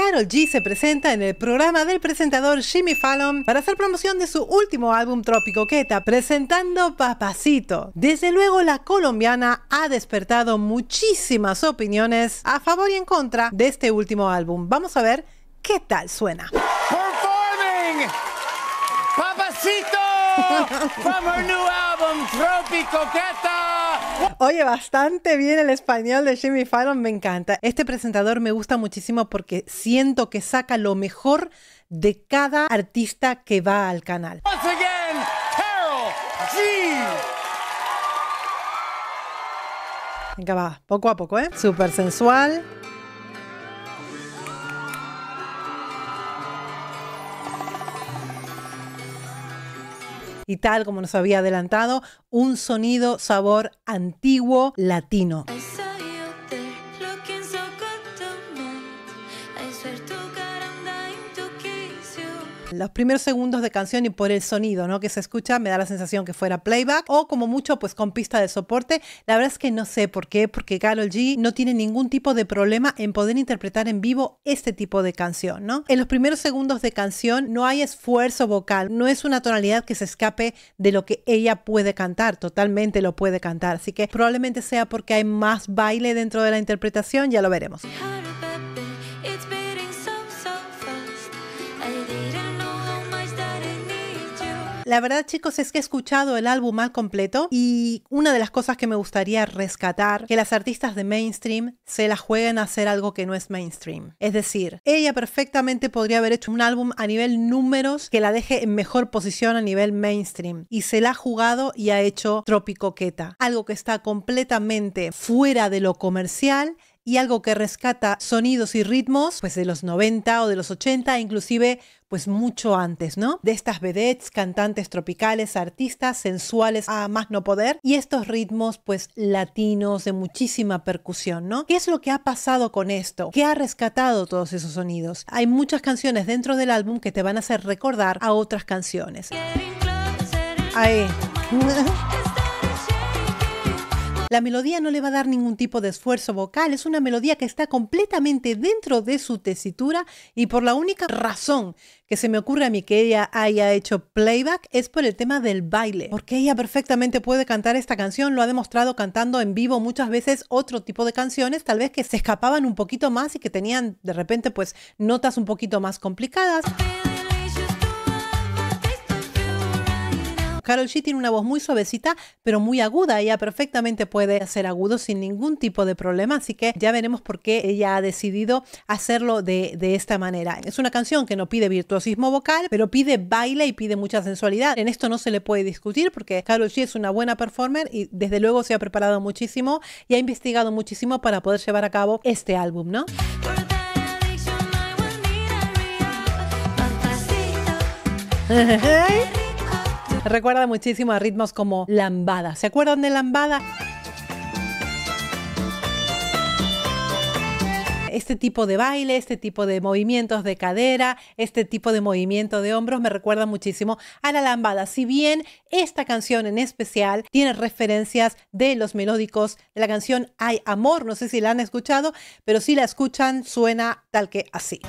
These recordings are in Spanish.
Karol G se presenta en el programa del presentador Jimmy Fallon para hacer promoción de su último álbum Tropicoqueta, presentando Papacito. Desde luego, la colombiana ha despertado muchísimas opiniones a favor y en contra de este último álbum. Vamos a ver qué tal suena. Performing Papacito from her new album Tropicoqueta. Oye, bastante bien el español de Jimmy Fallon, me encanta. Este presentador me gusta muchísimo porque siento que saca lo mejor de cada artista que va al canal. Once again, Karol G. Venga, va, poco a poco, ¿eh? Súper sensual. Y tal como nos había adelantado, un sonido, sabor antiguo latino. Los primeros segundos de canción y por el sonido, ¿no?, que se escucha, me da la sensación que fuera playback o como mucho pues con pista de soporte. La verdad es que no sé por qué, porque Karol G no tiene ningún tipo de problema en poder interpretar en vivo este tipo de canción, ¿no? En los primeros segundos de canción no hay esfuerzo vocal, no es una tonalidad que se escape de lo que ella puede cantar, totalmente lo puede cantar, así que probablemente sea porque hay más baile dentro de la interpretación, ya lo veremos. La verdad, chicos, es que he escuchado el álbum al completo y una de las cosas que me gustaría rescatar, que las artistas de mainstream se la jueguen a hacer algo que no es mainstream. Es decir, ella perfectamente podría haber hecho un álbum a nivel números que la deje en mejor posición a nivel mainstream y se la ha jugado y ha hecho Tropicoqueta, algo que está completamente fuera de lo comercial y algo que rescata sonidos y ritmos pues de los 90 o de los 80, inclusive pues mucho antes, ¿no? De estas vedettes, cantantes tropicales, artistas sensuales a más no poder y estos ritmos pues latinos de muchísima percusión, ¿no? ¿Qué es lo que ha pasado con esto? ¿Qué ha rescatado todos esos sonidos? Hay muchas canciones dentro del álbum que te van a hacer recordar a otras canciones. Ahí. La melodía no le va a dar ningún tipo de esfuerzo vocal, es una melodía que está completamente dentro de su tesitura y por la única razón que se me ocurre a mí que ella haya hecho playback es por el tema del baile, porque ella perfectamente puede cantar esta canción, lo ha demostrado cantando en vivo muchas veces otro tipo de canciones, tal vez que se escapaban un poquito más y que tenían de repente pues notas un poquito más complicadas. Karol G tiene una voz muy suavecita, pero muy aguda. Ella perfectamente puede hacer agudos sin ningún tipo de problema, así que ya veremos por qué ella ha decidido hacerlo de esta manera. Es una canción que no pide virtuosismo vocal, pero pide baile y pide mucha sensualidad. En esto no se le puede discutir porque Karol G es una buena performer y desde luego se ha preparado muchísimo y ha investigado muchísimo para poder llevar a cabo este álbum, ¿no? Recuerda muchísimo a ritmos como lambada. ¿Se acuerdan de lambada? Este tipo de baile, este tipo de movimientos de cadera, este tipo de movimiento de hombros me recuerda muchísimo a la lambada. Si bien esta canción en especial tiene referencias de los melódicos de la canción Hay Amor, no sé si la han escuchado, pero si la escuchan suena tal que así.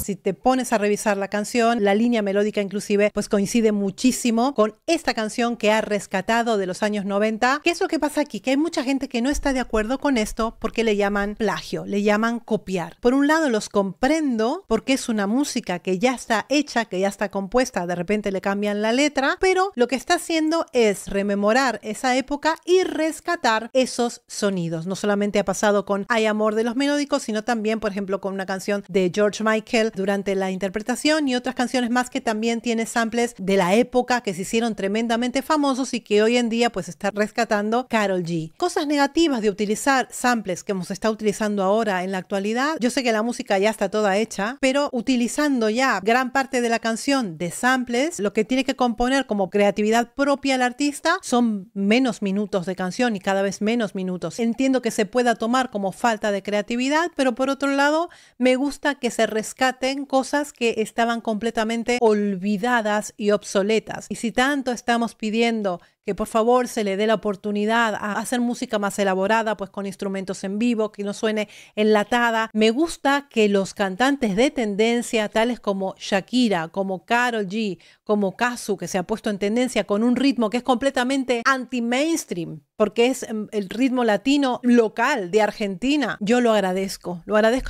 Si te pones a revisar la canción, la línea melódica inclusive pues coincide muchísimo con esta canción que ha rescatado de los años 90. ¿Qué es lo que pasa aquí? Que hay mucha gente que no está de acuerdo con esto porque le llaman plagio, le llaman copiar. Por un lado los comprendo porque es una música que ya está hecha, que ya está compuesta, de repente le cambian la letra, pero lo que está haciendo es rememorar esa época y rescatar esos sonidos. No solamente ha pasado con Hay Amor de los melódicos, sino también, por ejemplo, con una canción de George Michael durante la interpretación y otras canciones más que también tiene samples de la época que se hicieron tremendamente famosos y que hoy en día pues está rescatando Karol G. Cosas negativas de utilizar samples que se está utilizando ahora en la actualidad. Yo sé que la música ya está toda hecha, pero utilizando ya gran parte de la canción de samples, lo que tiene que componer como creatividad propia el artista son menos minutos de canción y cada vez menos minutos. Entiendo que se pueda tomar como falta de creatividad, pero por otro lado me gusta que se rescate cosas que estaban completamente olvidadas y obsoletas. Y si tanto estamos pidiendo que por favor se le dé la oportunidad a hacer música más elaborada, pues con instrumentos en vivo, que no suene enlatada. Me gusta que los cantantes de tendencia, tales como Shakira, como Karol G, como Cazzu, que se ha puesto en tendencia con un ritmo que es completamente anti-mainstream, porque es el ritmo latino local de Argentina. Yo lo agradezco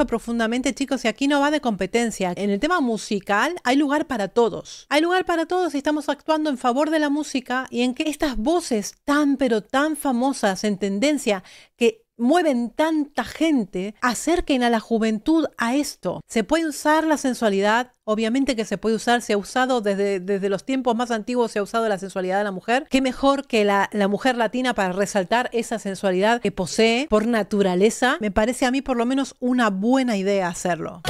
profundamente, chicos, y aquí no va de competencia. En el tema musical hay lugar para todos. Hay lugar para todos y estamos actuando en favor de la música y en que estas voces tan pero tan famosas en tendencia que mueven tanta gente, acerquen a la juventud a esto. Se puede usar la sensualidad, obviamente que se puede usar, se ha usado desde los tiempos más antiguos, se ha usado la sensualidad de la mujer. ¿Qué mejor que la mujer latina para resaltar esa sensualidad que posee por naturaleza? Me parece a mí por lo menos una buena idea hacerlo.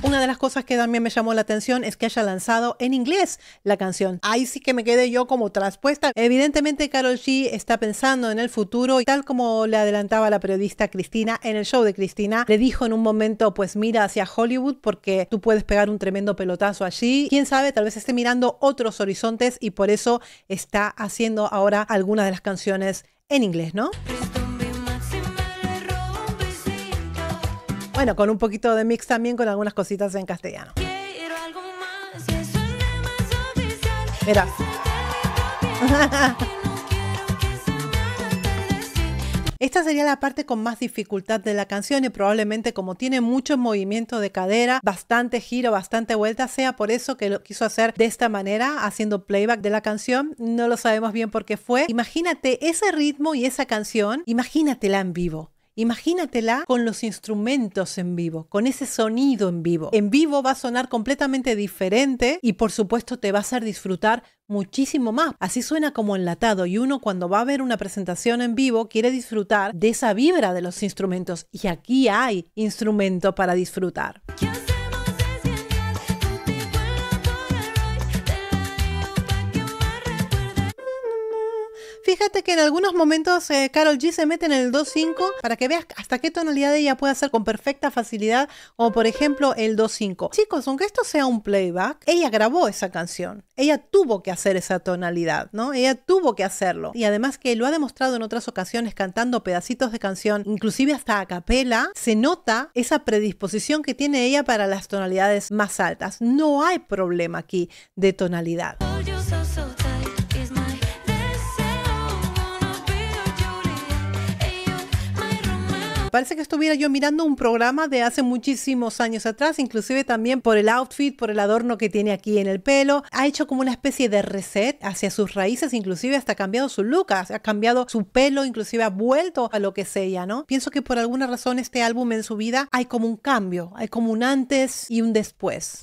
Una de las cosas que también me llamó la atención es que haya lanzado en inglés la canción. Ahí sí que me quedé yo como traspuesta. Evidentemente Karol G está pensando en el futuro y tal como le adelantaba la periodista Cristina en el show de Cristina, le dijo en un momento, pues mira hacia Hollywood porque tú puedes pegar un tremendo pelotazo allí. Quién sabe, tal vez esté mirando otros horizontes y por eso está haciendo ahora algunas de las canciones en inglés, ¿no? Bueno, con un poquito de mix también, con algunas cositas en castellano. Mira. Esta sería la parte con más dificultad de la canción y probablemente como tiene mucho movimiento de cadera, bastante giro, bastante vuelta, sea por eso que lo quiso hacer de esta manera, haciendo playback de la canción. No lo sabemos bien por qué fue. Imagínate ese ritmo y esa canción, imagínatela en vivo. Imagínatela con los instrumentos en vivo, con ese sonido en vivo. En vivo va a sonar completamente diferente y por supuesto te va a hacer disfrutar muchísimo más. Así suena como enlatado y uno cuando va a ver una presentación en vivo quiere disfrutar de esa vibra de los instrumentos y aquí hay instrumento para disfrutar. Fíjate que en algunos momentos Karol G se mete en el 2-5 para que veas hasta qué tonalidad ella puede hacer con perfecta facilidad, como por ejemplo el 2-5. Chicos, aunque esto sea un playback, ella grabó esa canción. Ella tuvo que hacer esa tonalidad, ¿no? Ella tuvo que hacerlo. Y además que lo ha demostrado en otras ocasiones cantando pedacitos de canción, inclusive hasta a capela, se nota esa predisposición que tiene ella para las tonalidades más altas. No hay problema aquí de tonalidad. Parece que estuviera yo mirando un programa de hace muchísimos años atrás, inclusive también por el outfit, por el adorno que tiene aquí en el pelo. Ha hecho como una especie de reset hacia sus raíces, inclusive hasta ha cambiado su look, ha cambiado su pelo, inclusive ha vuelto a lo que es ella, ¿no? Pienso que por alguna razón este álbum en su vida hay como un cambio, hay como un antes y un después.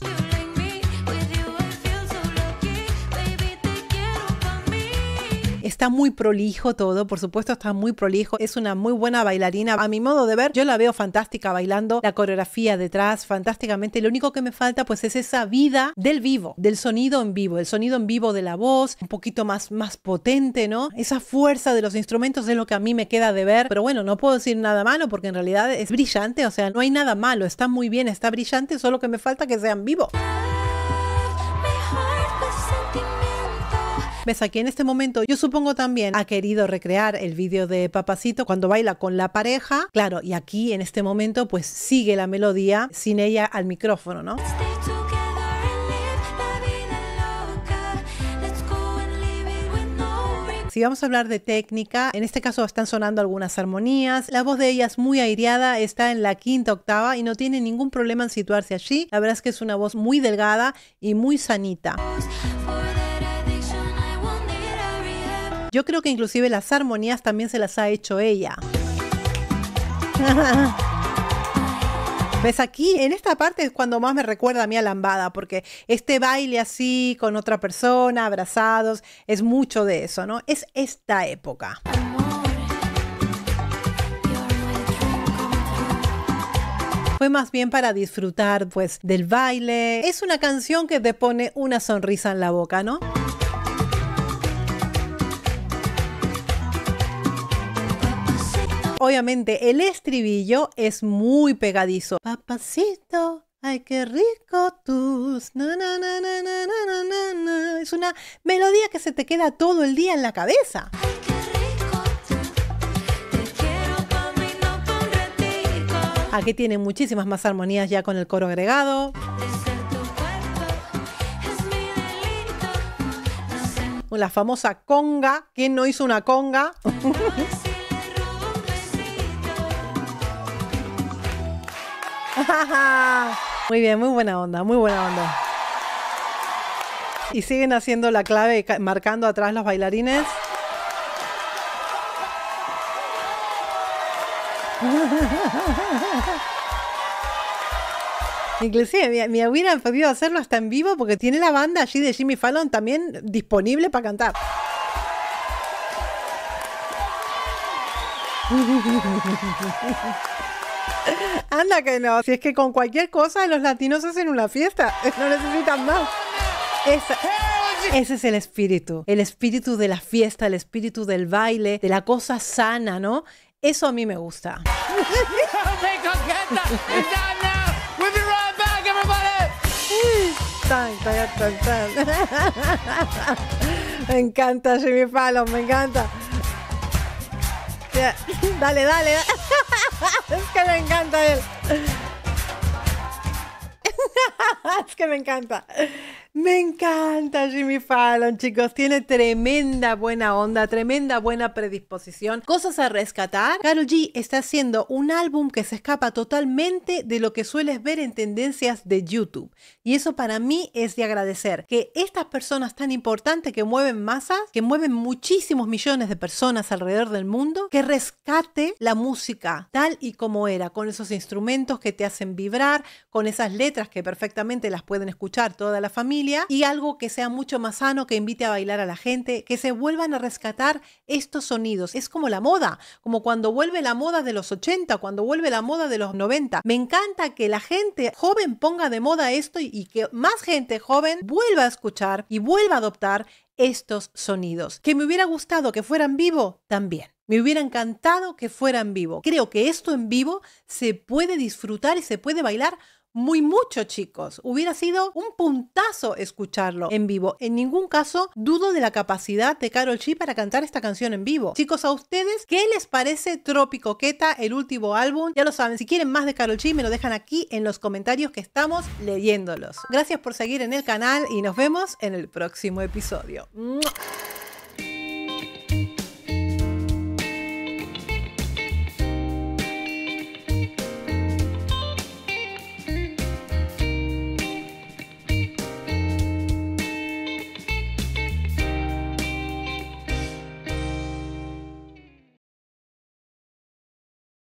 Está muy prolijo todo, por supuesto está muy prolijo, es una muy buena bailarina. A mi modo de ver, yo la veo fantástica bailando, la coreografía detrás, fantásticamente. Lo único que me falta pues es esa vida del vivo, del sonido en vivo, el sonido en vivo de la voz, un poquito más potente, ¿no? Esa fuerza de los instrumentos es lo que a mí me queda de ver, pero bueno, no puedo decir nada malo porque en realidad es brillante, o sea, no hay nada malo, está muy bien, está brillante, solo que me falta que sea en vivo. ¿Ves? Aquí en este momento yo supongo también ha querido recrear el vídeo de Papacito cuando baila con la pareja, claro, y aquí en este momento pues sigue la melodía sin ella al micrófono, ¿no? Si vamos a hablar de técnica, en este caso están sonando algunas armonías, la voz de ella es muy aireada, está en la quinta octava y no tiene ningún problema en situarse allí. La verdad es que es una voz muy delgada y muy sanita. Yo creo que inclusive las armonías también se las ha hecho ella. ¿Ves? Aquí, en esta parte es cuando más me recuerda a mí a Lambada, porque este baile así, con otra persona, abrazados, es mucho de eso, ¿no? Es esta época. Fue más bien para disfrutar, pues, del baile. Es una canción que te pone una sonrisa en la boca, ¿no? Obviamente el estribillo es muy pegadizo. Papacito, Ay, qué rico tus. Na, na, na, na, na, na, na, na. Es una melodía que se te queda todo el día en la cabeza. Aquí tiene muchísimas más armonías ya con el coro agregado. La famosa conga. ¿Quién no hizo una conga? Muy bien, muy buena onda, muy buena onda. Y siguen haciendo la clave, marcando atrás los bailarines. Inclusive me hubiera podido hacerlo hasta en vivo porque tiene la banda allí de Jimmy Fallon también disponible para cantar. Anda que no, si es que con cualquier cosa los latinos hacen una fiesta, no necesitan más. Ese es el espíritu de la fiesta, el espíritu del baile, de la cosa sana, ¿no? Eso a mí me gusta. Me encanta Jimmy Fallon, me encanta. Dale, dale. Es que me encanta él. Es que me encanta. Me encanta Jimmy Fallon, chicos. Tiene tremenda buena onda, tremenda buena predisposición. Cosas a rescatar. Karol G está haciendo un álbum que se escapa totalmente de lo que sueles ver en tendencias de YouTube. Y eso para mí es de agradecer. Que estas personas tan importantes que mueven masas, que mueven muchísimos millones de personas alrededor del mundo, que rescate la música tal y como era, con esos instrumentos que te hacen vibrar, con esas letras que perfectamente las pueden escuchar toda la familia, y algo que sea mucho más sano, que invite a bailar a la gente, que se vuelvan a rescatar estos sonidos. Es como la moda, como cuando vuelve la moda de los 80, cuando vuelve la moda de los 90. Me encanta que la gente joven ponga de moda esto y que más gente joven vuelva a escuchar y vuelva a adoptar estos sonidos. ¿Que me hubiera gustado que fueran vivo? También. Me hubiera encantado que fueran vivo. Creo que esto en vivo se puede disfrutar y se puede bailar mucho, chicos. Hubiera sido un puntazo escucharlo en vivo. En ningún caso dudo de la capacidad de Karol G para cantar esta canción en vivo. Chicos, ¿a ustedes qué les parece Tropicoqueta, el último álbum? Ya lo saben, si quieren más de Karol G me lo dejan aquí en los comentarios que estamos leyéndolos. Gracias por seguir en el canal y nos vemos en el próximo episodio. ¡Mua!